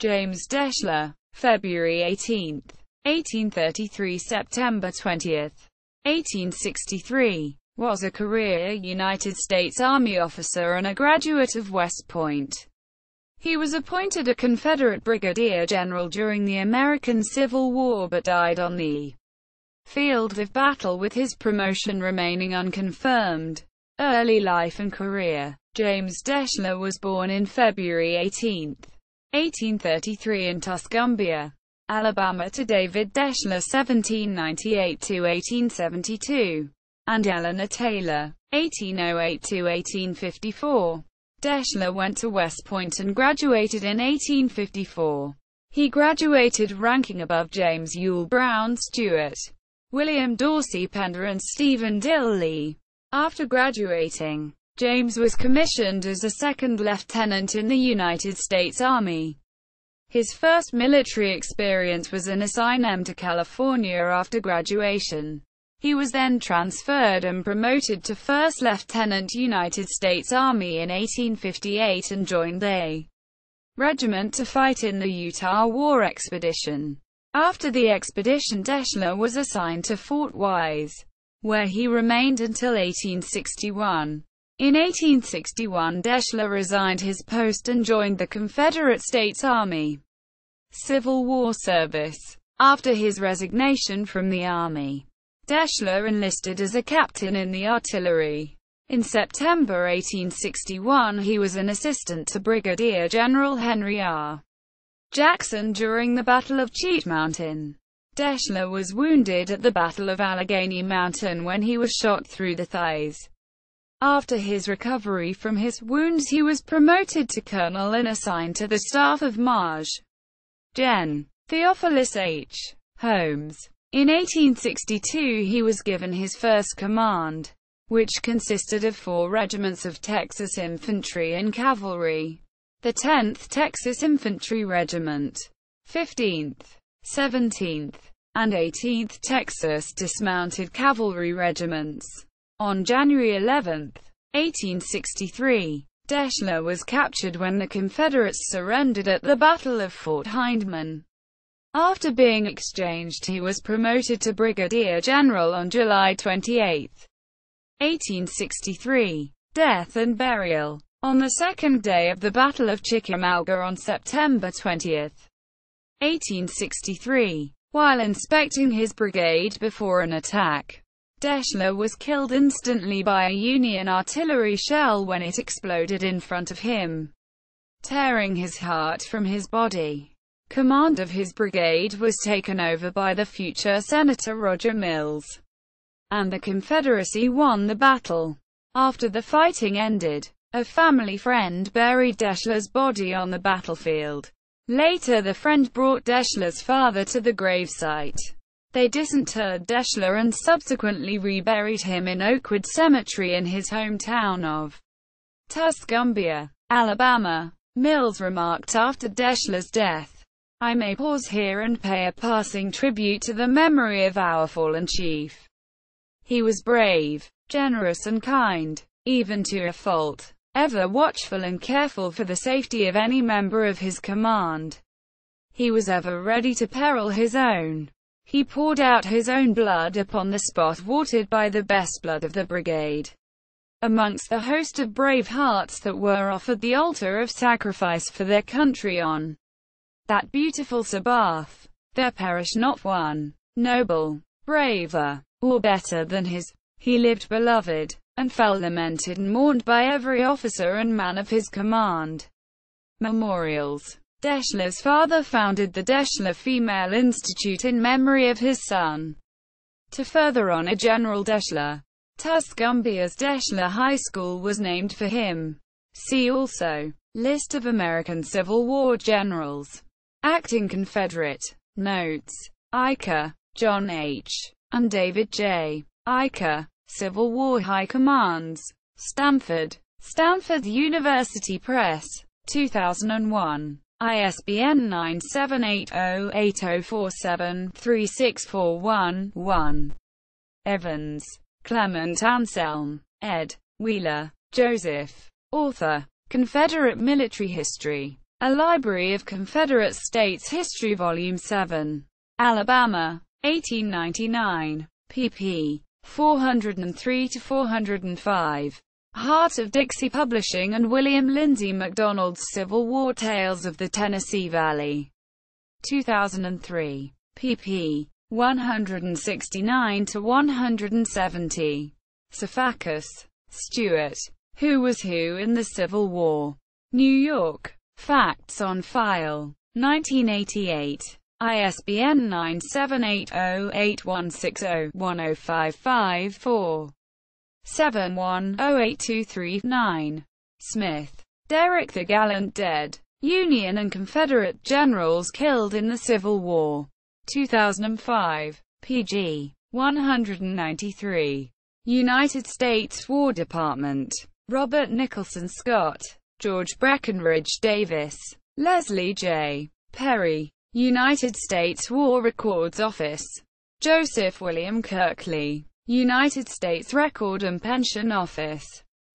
James Deshler, February 18, 1833 – September 20, 1863, was a career United States Army officer and a graduate of West Point. He was appointed a Confederate brigadier general during the American Civil War but died on the field of battle, with his promotion remaining unconfirmed. Early life and career. James Deshler was born in February 18, 1833 in Tuscumbia, Alabama, to David Deshler (1798–1872) and Eleanor Taylor (1808–1854). Deshler went to West Point and graduated in 1854. He graduated ranking above James Ewell Brown Stewart, William Dorsey Pender and Stephen Dill Lee. After graduating, James was commissioned as a second lieutenant in the United States Army. His first military experience was an assignment to California after graduation. He was then transferred and promoted to first lieutenant United States Army in 1858 and joined a regiment to fight in the Utah War Expedition. After the expedition, Deshler was assigned to Fort Wise, where he remained until 1861. In 1861, Deshler resigned his post and joined the Confederate States Army Civil War service. After his resignation from the Army, Deshler enlisted as a captain in the artillery. In September 1861, he was an assistant to Brigadier General Henry R. Jackson during the Battle of Cheat Mountain. Deshler was wounded at the Battle of Allegheny Mountain when he was shot through the thighs. After his recovery from his wounds, he was promoted to colonel and assigned to the staff of Maj. Gen. Theophilus H. Holmes. In 1862 he was given his first command, which consisted of 4 regiments of Texas Infantry and Cavalry: the 10th Texas Infantry Regiment, 15th, 17th, and 18th Texas Dismounted Cavalry Regiments. On January 11, 1863, Deshler was captured when the Confederates surrendered at the Battle of Fort Hindman. After being exchanged, he was promoted to brigadier general on July 28, 1863. Death and burial. On the second day of the Battle of Chickamauga on September 20, 1863, while inspecting his brigade before an attack, Deshler was killed instantly by a Union artillery shell when it exploded in front of him, tearing his heart from his body. Command of his brigade was taken over by the future Senator Roger Mills, and the Confederacy won the battle. After the fighting ended, a family friend buried Deshler's body on the battlefield. Later, the friend brought Deshler's father to the gravesite. They disinterred Deshler and subsequently reburied him in Oakwood Cemetery in his hometown of Tuscumbia, Alabama. Mills remarked after Deshler's death, "I may pause here and pay a passing tribute to the memory of our fallen chief. He was brave, generous and kind, even to a fault, ever watchful and careful for the safety of any member of his command. He was ever ready to peril his own. He poured out his own blood upon the spot watered by the best blood of the brigade. Amongst the host of brave hearts that were offered the altar of sacrifice for their country on that beautiful Sabbath, there perished not one, noble, braver, or better than his. He lived beloved, and felt lamented and mourned by every officer and man of his command." Memorials. Deshler's father founded the Deshler Female Institute in memory of his son. To further honor General Deshler, Tuscumbia's Deshler High School was named for him. See also: List of American Civil War generals. Acting Confederate. Notes. Iker, John H. and David J. Iker. Civil War High Commands. Stanford University Press. 2001. ISBN 978-08047-3641-1. Evans, Clement Anselm, ed. Wheeler, Joseph. Author. Confederate Military History. A Library of Confederate States History Volume 7. Alabama. 1899. pp. 403-405. Heart of Dixie Publishing and William Lindsay MacDonald's Civil War Tales of the Tennessee Valley. 2003. pp. 169-170. Safakis, Stuart. Who Was Who in the Civil War? New York. Facts on File. 1988. ISBN 978-0816010554. 71-08239. Smith, Derek. The Gallant Dead. Union and Confederate Generals Killed in the Civil War. 2005. pg. 193. United States War Department. Robert Nicholson Scott. George Breckinridge Davis. Leslie J. Perry. United States War Records Office. Joseph William Kirkley. United States Record and Pension Office.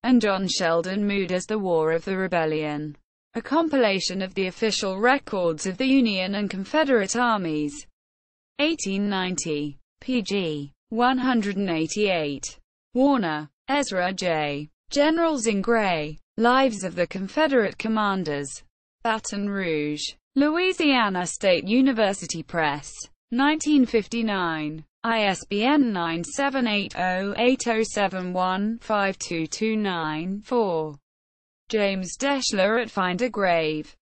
And John Sheldon Mood as The War of the Rebellion. A compilation of the official records of the Union and Confederate armies. 1890. pg. 188. Warner, Ezra J. Generals in Gray. Lives of the Confederate Commanders. Baton Rouge, Louisiana State University Press. 1959. ISBN 978-08071-5229-4. James Deshler at Find a Grave.